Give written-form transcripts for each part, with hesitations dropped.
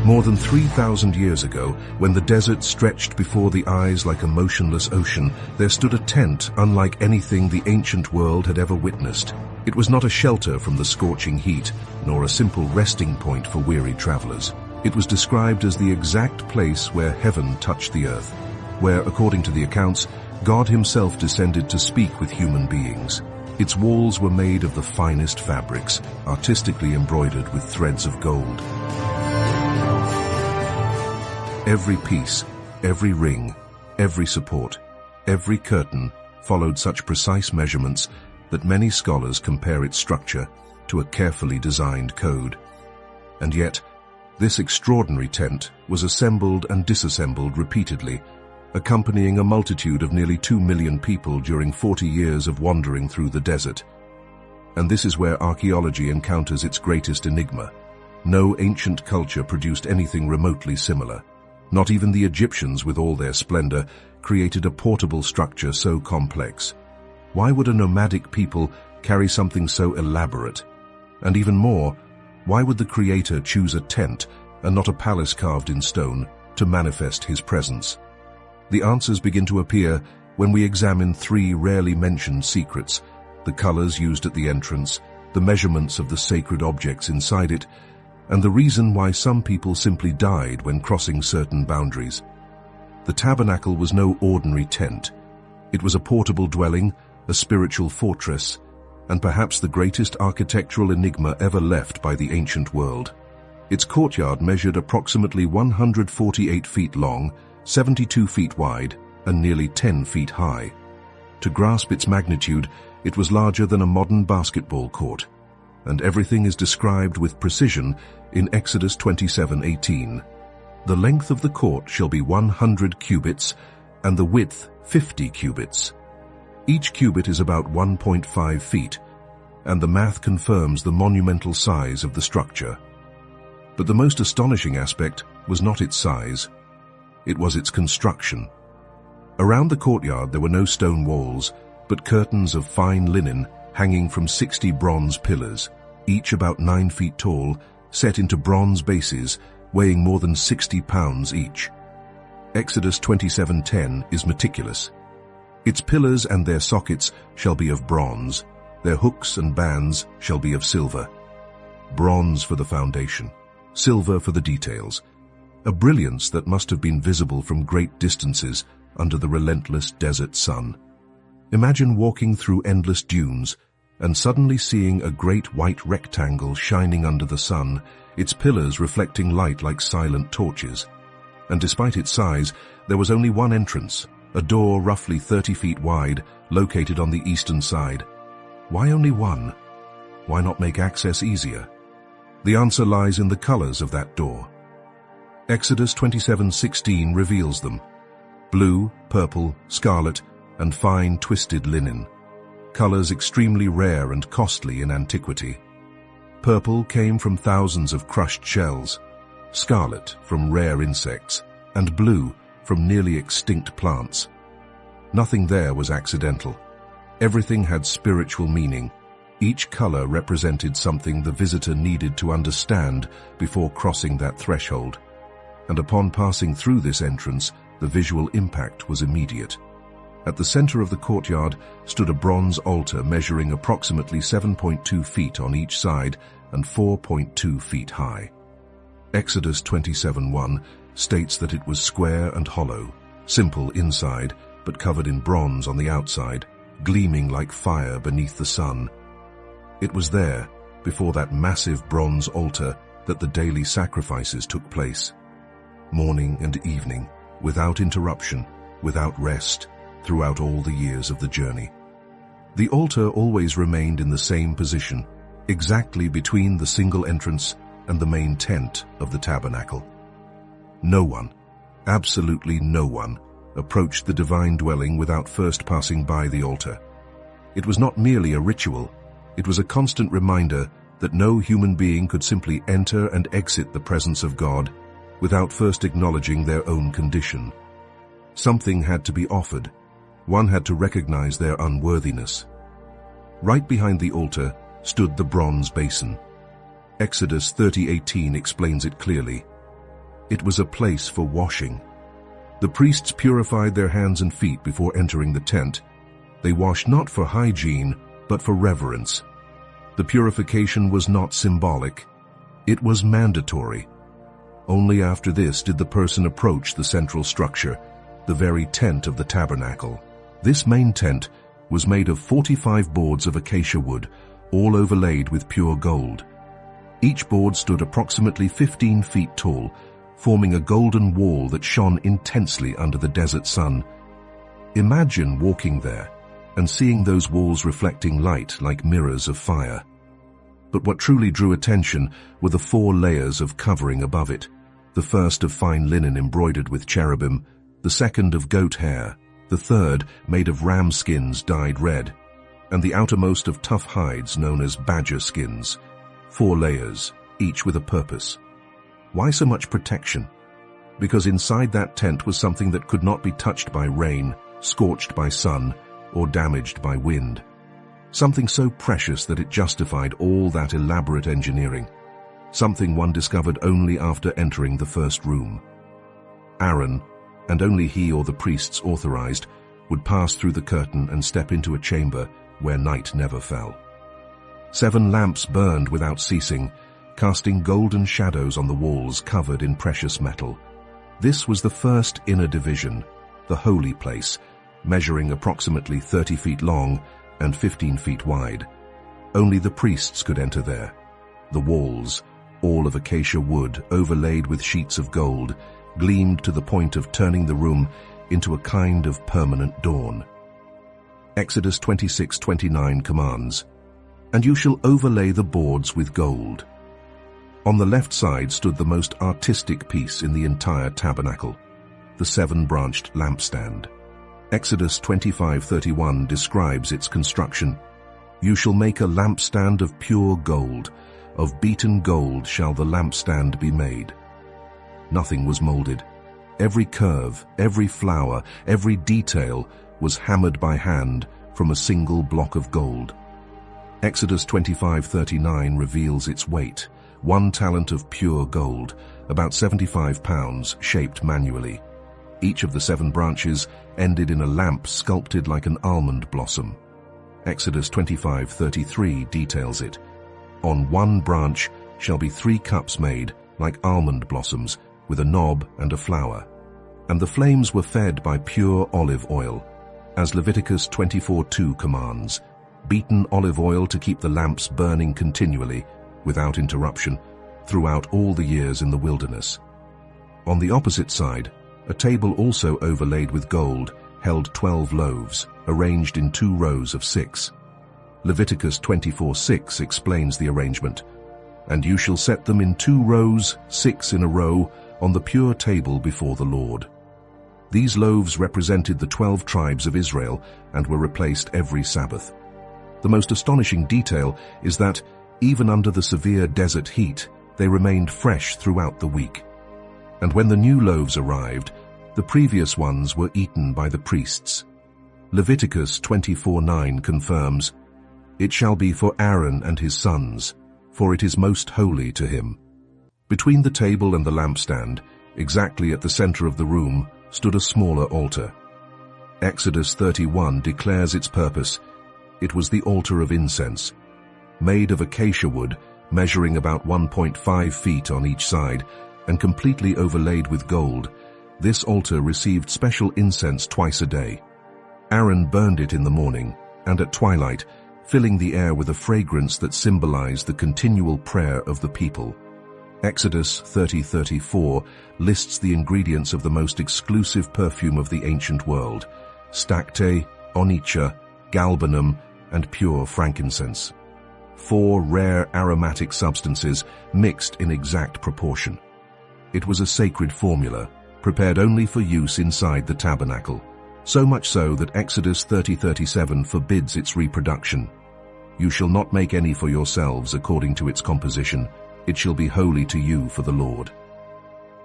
More than 3,000 years ago, when the desert stretched before the eyes like a motionless ocean, there stood a tent unlike anything the ancient world had ever witnessed. It was not a shelter from the scorching heat, nor a simple resting point for weary travelers. It was described as the exact place where heaven touched the earth, where, according to the accounts, God himself descended to speak with human beings. Its walls were made of the finest fabrics, artistically embroidered with threads of gold. Every piece, every ring, every support, every curtain followed such precise measurements that many scholars compare its structure to a carefully designed code. And yet, this extraordinary tent was assembled and disassembled repeatedly, accompanying a multitude of nearly 2 million people during 40 years of wandering through the desert. And this is where archaeology encounters its greatest enigma. No ancient culture produced anything remotely similar. Not even the Egyptians, with all their splendor, created a portable structure so complex. Why would a nomadic people carry something so elaborate? And even more, why would the Creator choose a tent and not a palace carved in stone to manifest his presence? The answers begin to appear when we examine 3 rarely mentioned secrets: the colors used at the entrance, the measurements of the sacred objects inside it, and the reason why some people simply died when crossing certain boundaries. The tabernacle was no ordinary tent. It was a portable dwelling, a spiritual fortress, and perhaps the greatest architectural enigma ever left by the ancient world. Its courtyard measured approximately 148 feet long, 72 feet wide, and nearly 10 feet high. To grasp its magnitude, it was larger than a modern basketball court, and everything is described with precision in Exodus 27:18. The length of the court shall be 100 cubits, and the width 50 cubits. Each cubit is about 1.5 feet, and the math confirms the monumental size of the structure. But the most astonishing aspect was not its size, it was its construction. Around the courtyard there were no stone walls, but curtains of fine linen hanging from 60 bronze pillars, each about 9 feet tall, set into bronze bases weighing more than 60 pounds each. Exodus 27:10 is meticulous. Its pillars and their sockets shall be of bronze, their hooks and bands shall be of silver. Bronze for the foundation, silver for the details, a brilliance that must have been visible from great distances under the relentless desert sun. Imagine walking through endless dunes and suddenly seeing a great white rectangle shining under the sun, its pillars reflecting light like silent torches. And despite its size, there was only one entrance, a door roughly 30 feet wide, located on the eastern side. Why only one? Why not make access easier? The answer lies in the colors of that door. Exodus 27:16 reveals them: blue, purple, scarlet, and fine twisted linen. Colors extremely rare and costly in antiquity. Purple came from thousands of crushed shells, scarlet from rare insects, and blue from nearly extinct plants. Nothing there was accidental. Everything had spiritual meaning. Each color represented something the visitor needed to understand before crossing that threshold. And upon passing through this entrance, the visual impact was immediate. At the center of the courtyard stood a bronze altar measuring approximately 7.2 feet on each side and 4.2 feet high. Exodus 27:1 states that it was square and hollow, simple inside, but covered in bronze on the outside, gleaming like fire beneath the sun. It was there, before that massive bronze altar, that the daily sacrifices took place. Morning and evening, without interruption, without rest, throughout all the years of the journey. The altar always remained in the same position, exactly between the single entrance and the main tent of the tabernacle. No one, absolutely no one, approached the divine dwelling without first passing by the altar. It was not merely a ritual, it was a constant reminder that no human being could simply enter and exit the presence of God without first acknowledging their own condition. Something had to be offered. One had to recognize their unworthiness. Right behind the altar stood the bronze basin. Exodus 30:18 explains it clearly. It was a place for washing. The priests purified their hands and feet before entering the tent. They washed not for hygiene, but for reverence. The purification was not symbolic. It was mandatory. Only after this did the person approach the central structure, the very tent of the tabernacle. This main tent was made of 45 boards of acacia wood, all overlaid with pure gold. Each board stood approximately 15 feet tall, forming a golden wall that shone intensely under the desert sun. Imagine walking there and seeing those walls reflecting light like mirrors of fire. But what truly drew attention were the 4 layers of covering above it, the first of fine linen embroidered with cherubim, the second of goat hair, the third made of ram skins dyed red, and the outermost of tough hides known as badger skins. 4 layers, each with a purpose. Why so much protection? Because inside that tent was something that could not be touched by rain, scorched by sun, or damaged by wind. Something so precious that it justified all that elaborate engineering. Something one discovered only after entering the first room. Aaron, and only he or the priests authorized, would pass through the curtain and step into a chamber where night never fell. 7 lamps burned without ceasing, casting golden shadows on the walls covered in precious metal. This was the first inner division, the holy place, measuring approximately 30 feet long and 15 feet wide. Only the priests could enter there. The walls, all of acacia wood overlaid with sheets of gold, gleamed to the point of turning the room into a kind of permanent dawn. Exodus 26:29 commands, "And you shall overlay the boards with gold." On the left side stood the most artistic piece in the entire tabernacle, the 7-branched lampstand. Exodus 25:31 describes its construction. "You shall make a lampstand of pure gold. Of beaten gold shall the lampstand be made." Nothing was molded. Every curve, every flower, every detail was hammered by hand from a single block of gold. Exodus 25:39 reveals its weight. 1 talent of pure gold, about 75 pounds, shaped manually. Each of the 7 branches ended in a lamp sculpted like an almond blossom. Exodus 25:33 details it. "On 1 branch shall be 3 cups made, like almond blossoms, with a knob and a flower. And the flames were fed by pure olive oil, as Leviticus 24:2 commands, beaten olive oil to keep the lamps burning continually, without interruption, throughout all the years in the wilderness." On the opposite side, a table also overlaid with gold held 12 loaves, arranged in 2 rows of 6. Leviticus 24:6 explains the arrangement. "And you shall set them in 2 rows, 6 in a row, on the pure table before the Lord." These loaves represented the 12 tribes of Israel and were replaced every Sabbath. The most astonishing detail is that, even under the severe desert heat, they remained fresh throughout the week. And when the new loaves arrived, the previous ones were eaten by the priests. Leviticus 24:9 confirms, "It shall be for Aaron and his sons, for it is most holy to him." Between the table and the lampstand, exactly at the center of the room, stood a smaller altar. Exodus 31 declares its purpose. It was the altar of incense. Made of acacia wood, measuring about 1.5 feet on each side, and completely overlaid with gold, this altar received special incense twice a day. Aaron burned it in the morning, and at twilight, filling the air with a fragrance that symbolized the continual prayer of the people. Exodus 30:34 lists the ingredients of the most exclusive perfume of the ancient world: stacte, onycha, galbanum, and pure frankincense. 4 rare aromatic substances mixed in exact proportion. It was a sacred formula, prepared only for use inside the tabernacle, so much so that Exodus 30:37 forbids its reproduction. "You shall not make any for yourselves according to its composition. It shall be holy to you for the Lord."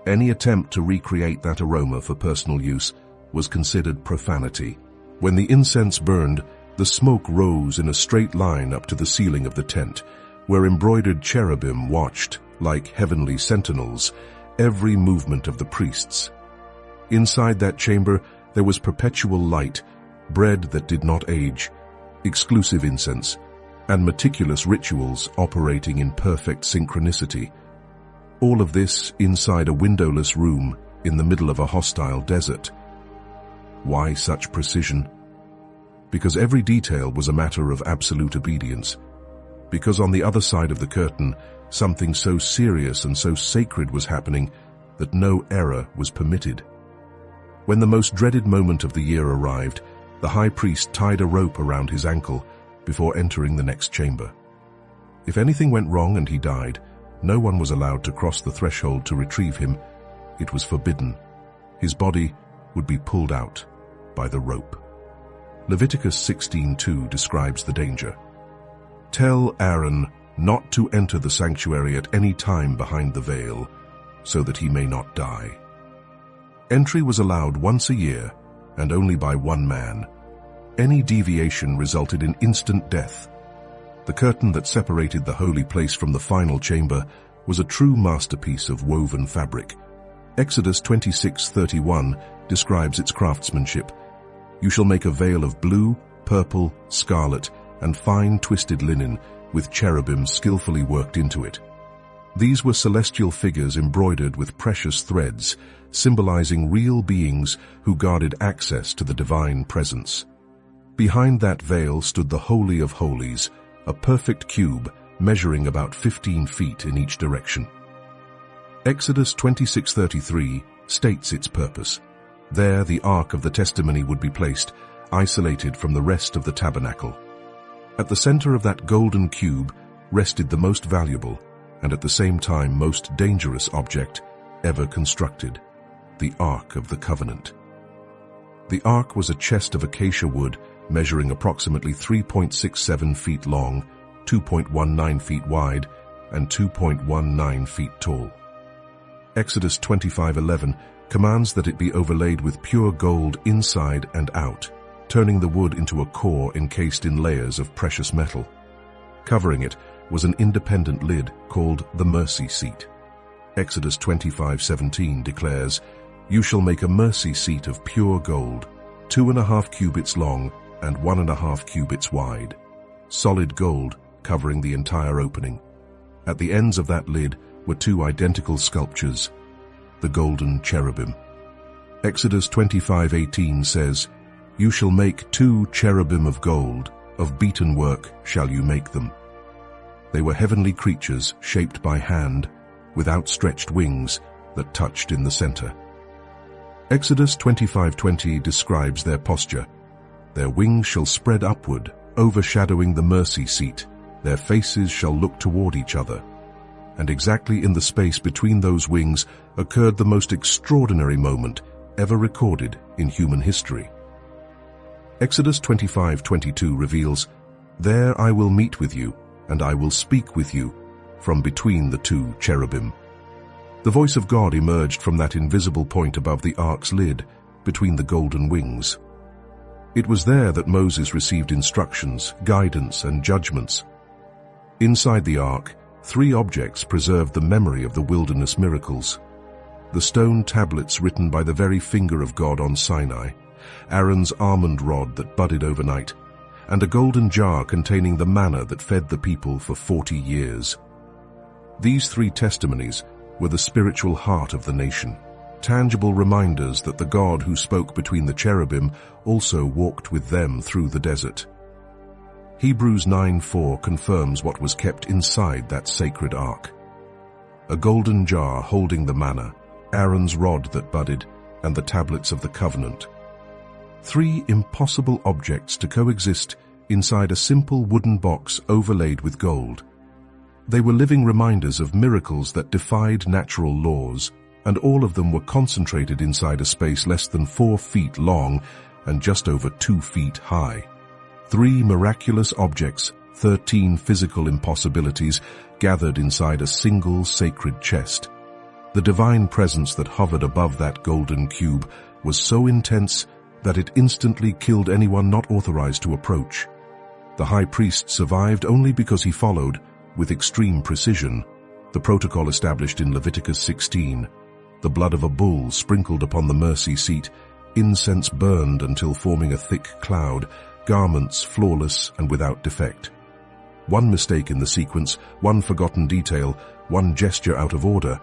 Any attempt to recreate that aroma for personal use was considered profanity. When the incense burned, the smoke rose in a straight line up to the ceiling of the tent, where embroidered cherubim watched, like heavenly sentinels, every movement of the priests. Inside that chamber, there was perpetual light, bread that did not age, exclusive incense, and meticulous rituals operating in perfect synchronicity. All of this inside a windowless room in the middle of a hostile desert. Why such precision? Because every detail was a matter of absolute obedience. Because on the other side of the curtain, something so serious and so sacred was happening that no error was permitted. When the most dreaded moment of the year arrived, the high priest tied a rope around his ankle before entering the next chamber. If anything went wrong and he died, no one was allowed to cross the threshold to retrieve him. It was forbidden. His body would be pulled out by the rope. Leviticus 16:2 describes the danger. Tell Aaron not to enter the sanctuary at any time behind the veil, so that he may not die. Entry was allowed once a year, and only by one man. Any deviation resulted in instant death. The curtain that separated the holy place from the final chamber was a true masterpiece of woven fabric. Exodus 26:31 describes its craftsmanship. You shall make a veil of blue, purple, scarlet, and fine twisted linen, with cherubim skillfully worked into it. These were celestial figures embroidered with precious threads, symbolizing real beings who guarded access to the divine presence. Behind that veil stood the Holy of Holies, a perfect cube measuring about 15 feet in each direction. Exodus 26:33 states its purpose. There the Ark of the Testimony would be placed, isolated from the rest of the tabernacle. At the center of that golden cube rested the most valuable and at the same time most dangerous object ever constructed, the Ark of the Covenant. The Ark was a chest of acacia wood measuring approximately 3.67 feet long, 2.19 feet wide, and 2.19 feet tall. Exodus 25:11 commands that it be overlaid with pure gold inside and out, turning the wood into a core encased in layers of precious metal. Covering it was an independent lid called the mercy seat. Exodus 25:17 declares, You shall make a mercy seat of pure gold, 2.5 cubits long and 1.5 cubits wide, solid gold covering the entire opening. At the ends of that lid were 2 identical sculptures, the golden cherubim. Exodus 25:18 says, You shall make 2 cherubim of gold, of beaten work shall you make them. They were heavenly creatures shaped by hand, with outstretched wings that touched in the center. Exodus 25:20 describes their posture. Their wings shall spread upward, overshadowing the mercy seat. Their faces shall look toward each other. And exactly in the space between those wings occurred the most extraordinary moment ever recorded in human history. Exodus 25:22 reveals, There I will meet with you, and I will speak with you from between the 2 cherubim. The voice of God emerged from that invisible point above the ark's lid, between the golden wings. It was there that Moses received instructions, guidance, and judgments. Inside the ark, 3 objects preserved the memory of the wilderness miracles. The stone tablets written by the very finger of God on Sinai, Aaron's almond rod that budded overnight, and a golden jar containing the manna that fed the people for 40 years. These 3 testimonies were the spiritual heart of the nation, tangible reminders that the God who spoke between the cherubim also walked with them through the desert. Hebrews 9:4 confirms what was kept inside that sacred ark. A golden jar holding the manna, Aaron's rod that budded, and the tablets of the covenant. 3 impossible objects to coexist inside a simple wooden box overlaid with gold. They were living reminders of miracles that defied natural laws, and all of them were concentrated inside a space less than 4 feet long and just over 2 feet high. 3 miraculous objects, 13 physical impossibilities, gathered inside a single sacred chest. The divine presence that hovered above that golden cube was so intense that it instantly killed anyone not authorized to approach. The high priest survived only because he followed, with extreme precision, the protocol established in Leviticus 16, the blood of a bull sprinkled upon the mercy seat, incense burned until forming a thick cloud, garments flawless and without defect. One mistake in the sequence, one forgotten detail, one gesture out of order,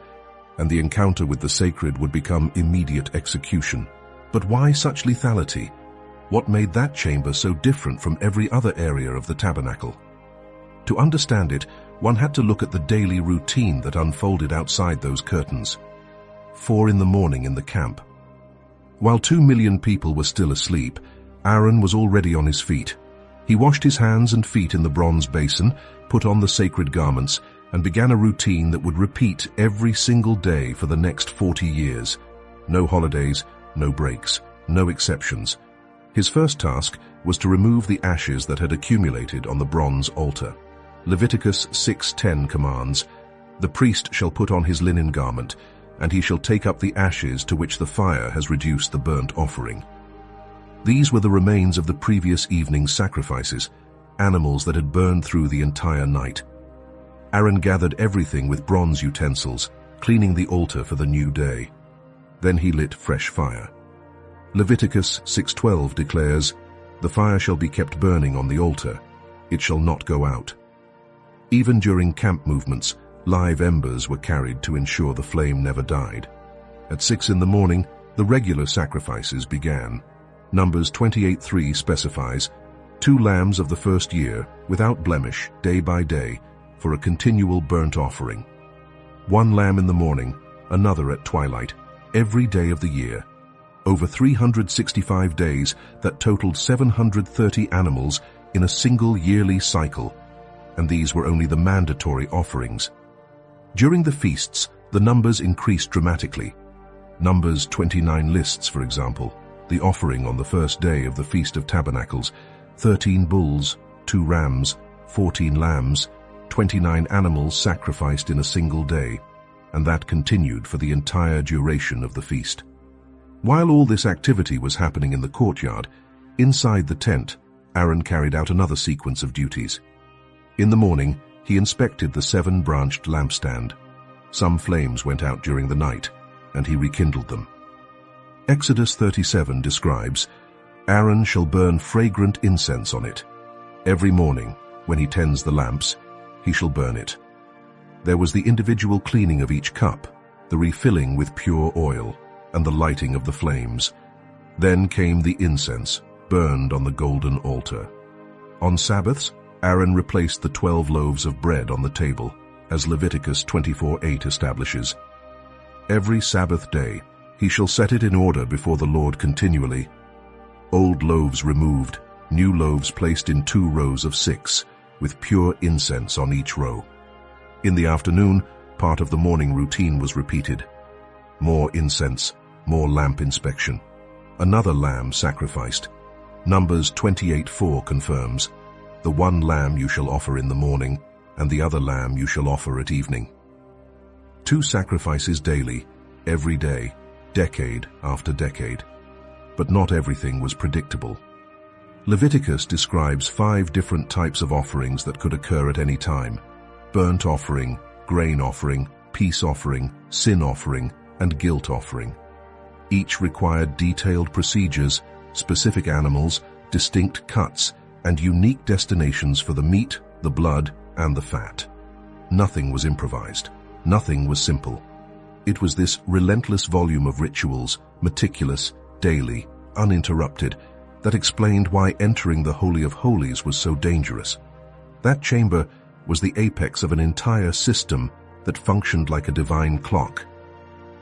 and the encounter with the sacred would become immediate execution. But why such lethality? What made that chamber so different from every other area of the tabernacle? To understand it, one had to look at the daily routine that unfolded outside those curtains. 4 in the morning in the camp. While 2 million people were still asleep, Aaron was already on his feet. He washed his hands and feet in the bronze basin, put on the sacred garments, and began a routine that would repeat every single day for the next 40 years. No holidays, no breaks, no exceptions. His first task was to remove the ashes that had accumulated on the bronze altar. Leviticus 6:10 commands, "The priest shall put on his linen garment, and he shall take up the ashes to which the fire has reduced the burnt offering." These were the remains of the previous evening's sacrifices, animals that had burned through the entire night. Aaron gathered everything with bronze utensils, cleaning the altar for the new day. Then he lit fresh fire. Leviticus 6:12 declares, "The fire shall be kept burning on the altar. It shall not go out." Even during camp movements, live embers were carried to ensure the flame never died. At 6 in the morning, the regular sacrifices began. Numbers 28:3 specifies, 2 lambs of the first year, without blemish, day by day, for a continual burnt offering. 1 lamb in the morning, another at twilight, every day of the year. Over 365 days that totaled 730 animals in a single yearly cycle, and these were only the mandatory offerings. During the feasts, the numbers increased dramatically. Numbers 29 lists, for example, the offering on the first day of the Feast of Tabernacles, 13 bulls, 2 rams, 14 lambs, 29 animals sacrificed in a single day, and that continued for the entire duration of the feast. While all this activity was happening in the courtyard, inside the tent, Aaron carried out another sequence of duties. In the morning, he inspected the 7-branched lampstand. Some flames went out during the night, and he rekindled them. Exodus 37 describes, "Aaron shall burn fragrant incense on it. Every morning, when he tends the lamps, he shall burn it." There was the individual cleaning of each cup, the refilling with pure oil, and the lighting of the flames. Then came the incense, burned on the golden altar. On Sabbaths, Aaron replaced the 12 loaves of bread on the table, as Leviticus 24:8 establishes. Every Sabbath day, he shall set it in order before the Lord continually. Old loaves removed, new loaves placed in 2 rows of 6, with pure incense on each row. In the afternoon, part of the morning routine was repeated. More incense, more lamp inspection. Another lamb sacrificed. Numbers 28:4 confirms, "The 1 lamb you shall offer in the morning, and the other lamb you shall offer at evening." 2 sacrifices daily, every day, decade after decade. But not everything was predictable. Leviticus describes 5 different types of offerings that could occur at any time: burnt offering, grain offering, peace offering, sin offering, and guilt offering. Each required detailed procedures, specific animals, distinct cuts, and unique destinations for the meat, the blood, and the fat. Nothing was improvised. Nothing was simple. It was this relentless volume of rituals, meticulous, daily, uninterrupted, that explained why entering the Holy of Holies was so dangerous. That chamber was the apex of an entire system that functioned like a divine clock,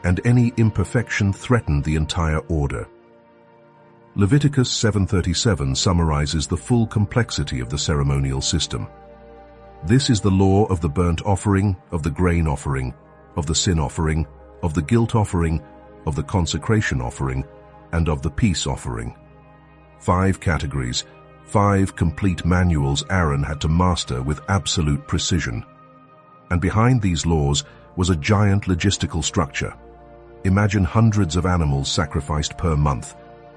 and any imperfection threatened the entire order. Leviticus 7:37 summarizes the full complexity of the ceremonial system. "This is the law of the burnt offering, of the grain offering, of the sin offering, of the guilt offering, of the consecration offering, and of the peace offering." 5 categories, 5 complete manuals Aaron had to master with absolute precision. And behind these laws was a giant logistical structure. Imagine hundreds of animals sacrificed per month,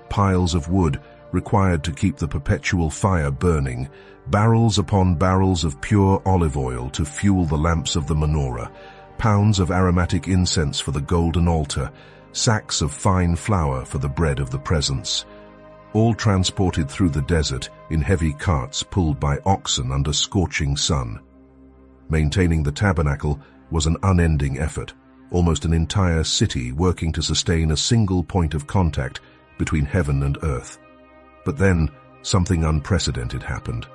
piles of wood required to keep the perpetual fire burning, barrels upon barrels of pure olive oil to fuel the lamps of the menorah, pounds of aromatic incense for the golden altar, sacks of fine flour for the bread of the presence, all transported through the desert in heavy carts pulled by oxen under scorching sun. Maintaining the tabernacle was an unending effort, almost an entire city working to sustain a single point of contact between heaven and earth. But then, something unprecedented happened.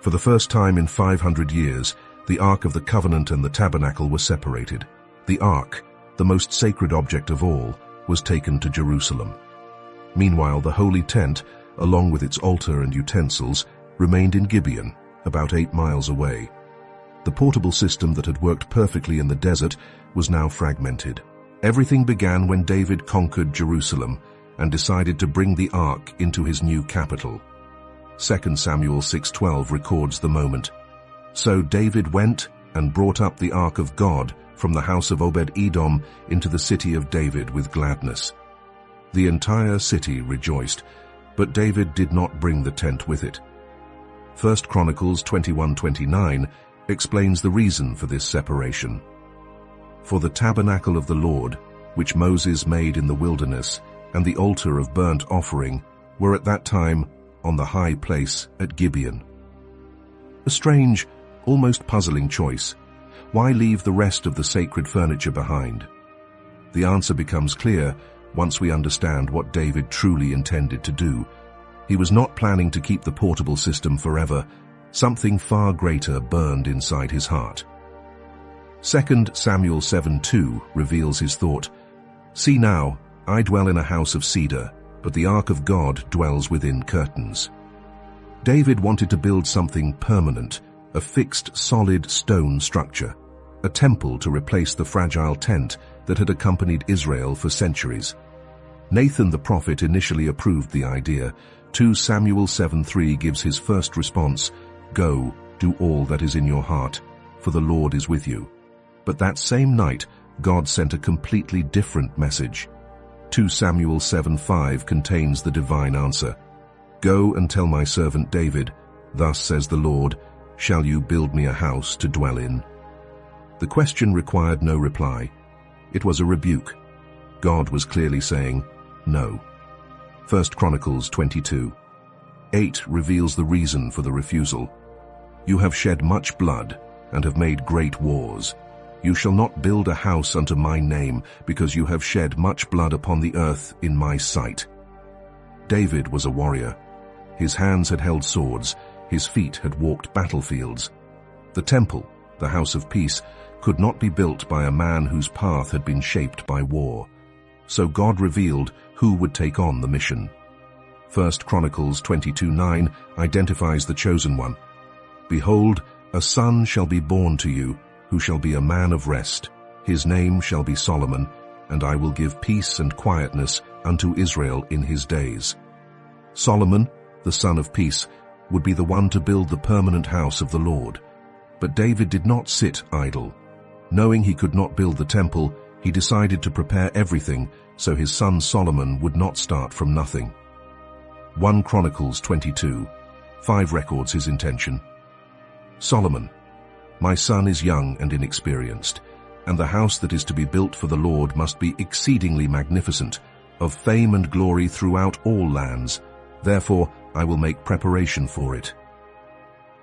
For the first time in 500 years, the Ark of the Covenant and the Tabernacle were separated. The Ark, the most sacred object of all, was taken to Jerusalem. Meanwhile, the Holy Tent, along with its altar and utensils, remained in Gibeon, about 8 miles away. The portable system that had worked perfectly in the desert was now fragmented. Everything began when David conquered Jerusalem and decided to bring the Ark into his new capital. 2 Samuel 6:12 records the moment. So David went and brought up the Ark of God from the house of Obed-Edom into the city of David with gladness. The entire city rejoiced, but David did not bring the tent with it. 1 Chronicles 21:29 explains the reason for this separation. For the tabernacle of the Lord, which Moses made in the wilderness, and the altar of burnt offering were at that time on the high place at Gibeon. A strange, almost puzzling choice. Why leave the rest of the sacred furniture behind? The answer becomes clear once we understand what David truly intended to do. He was not planning to keep the portable system forever. Something far greater burned inside his heart. 2 Samuel 7:2 reveals his thought. See now, I dwell in a house of cedar, but the Ark of God dwells within curtains. David wanted to build something permanent, a fixed, solid stone structure, a temple to replace the fragile tent that had accompanied Israel for centuries. Nathan the prophet initially approved the idea. 2 Samuel 7:3 gives his first response, Go, do all that is in your heart, for the Lord is with you. But that same night, God sent a completely different message. 2 Samuel 7:5 contains the divine answer. Go and tell my servant David, thus says the Lord, shall you build me a house to dwell in? The question required no reply. It was a rebuke. God was clearly saying, no. 1 Chronicles 22:8 reveals the reason for the refusal. You have shed much blood and have made great wars. You shall not build a house unto my name, because you have shed much blood upon the earth in my sight. David was a warrior. His hands had held swords, his feet had walked battlefields. The temple, the house of peace, could not be built by a man whose path had been shaped by war. So God revealed who would take on the mission. 1 Chronicles 22:9 identifies the chosen one. Behold, a son shall be born to you, who shall be a man of rest. His name shall be Solomon, and I will give peace and quietness unto Israel in his days. Solomon, the son of peace, would be the one to build the permanent house of the Lord. But David did not sit idle. Knowing he could not build the temple, he decided to prepare everything so his son Solomon would not start from nothing. 1 Chronicles 22:5 records his intention. Solomon, my son is young and inexperienced, and the house that is to be built for the Lord must be exceedingly magnificent, of fame and glory throughout all lands. Therefore I will make preparation for it.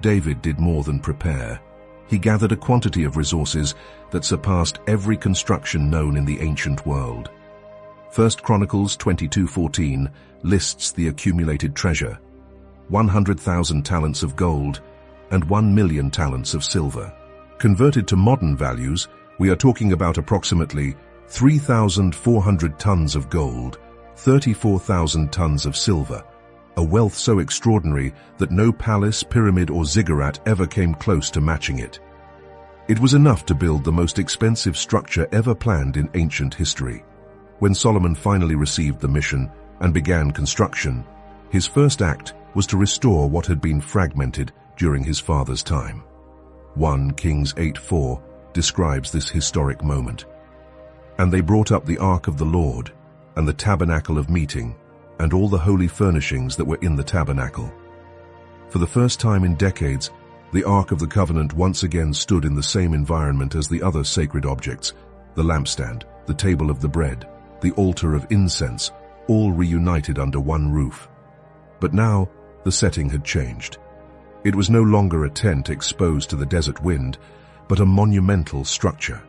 David did more than prepare. He gathered a quantity of resources that surpassed every construction known in the ancient world. 1 Chronicles 22:14 lists the accumulated treasure: 100,000 talents of gold and 1,000,000 talents of silver. Converted to modern values, we are talking about approximately 3,400 tons of gold, 34,000 tons of silver, a wealth so extraordinary that no palace, pyramid, or ziggurat ever came close to matching it. It was enough to build the most expensive structure ever planned in ancient history. When Solomon finally received the mission and began construction, his first act was to restore what had been fragmented during his father's time. 1 Kings 8:4 describes this historic moment. And they brought up the ark of the Lord, and the tabernacle of meeting, and all the holy furnishings that were in the tabernacle. For the first time in decades, The Ark of the Covenant once again stood in the same environment as the other sacred objects, the lampstand, the table of the bread, the altar of incense, all reunited under one roof. But now, the setting had changed. It was no longer a tent exposed to the desert wind, but a monumental structure.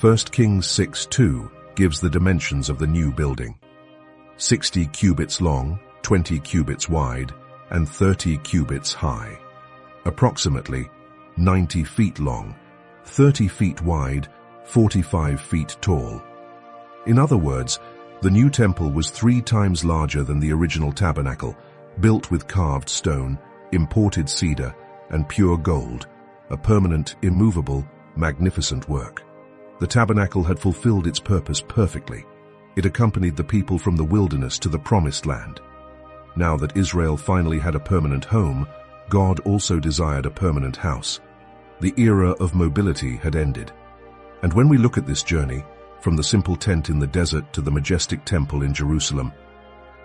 1 Kings 6:2 gives the dimensions of the new building. 60 cubits long, 20 cubits wide, and 30 cubits high. Approximately 90 feet long, 30 feet wide, 45 feet tall. In other words, the new temple was 3 times larger than the original tabernacle, built with carved stone, imported cedar, and pure gold, a permanent, immovable, magnificent work. The tabernacle had fulfilled its purpose perfectly. It accompanied the people from the wilderness to the promised land. Now that Israel finally had a permanent home, God also desired a permanent house. The era of mobility had ended. And when we look at this journey, from the simple tent in the desert to the majestic temple in Jerusalem,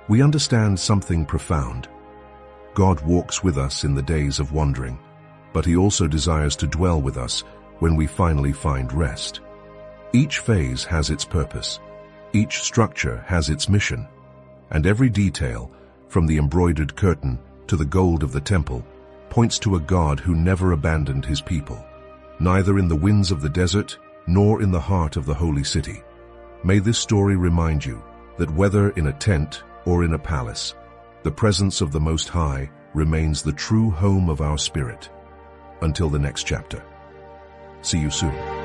we understand something profound. God walks with us in the days of wandering, but He also desires to dwell with us when we finally find rest. Each phase has its purpose. Each structure has its mission. And every detail, from the embroidered curtain to the gold of the temple, points to a God who never abandoned His people, neither in the winds of the desert nor in the heart of the holy city. May this story remind you that whether in a tent or in a palace, the presence of the Most High remains the true home of our spirit. Until the next chapter. See you soon.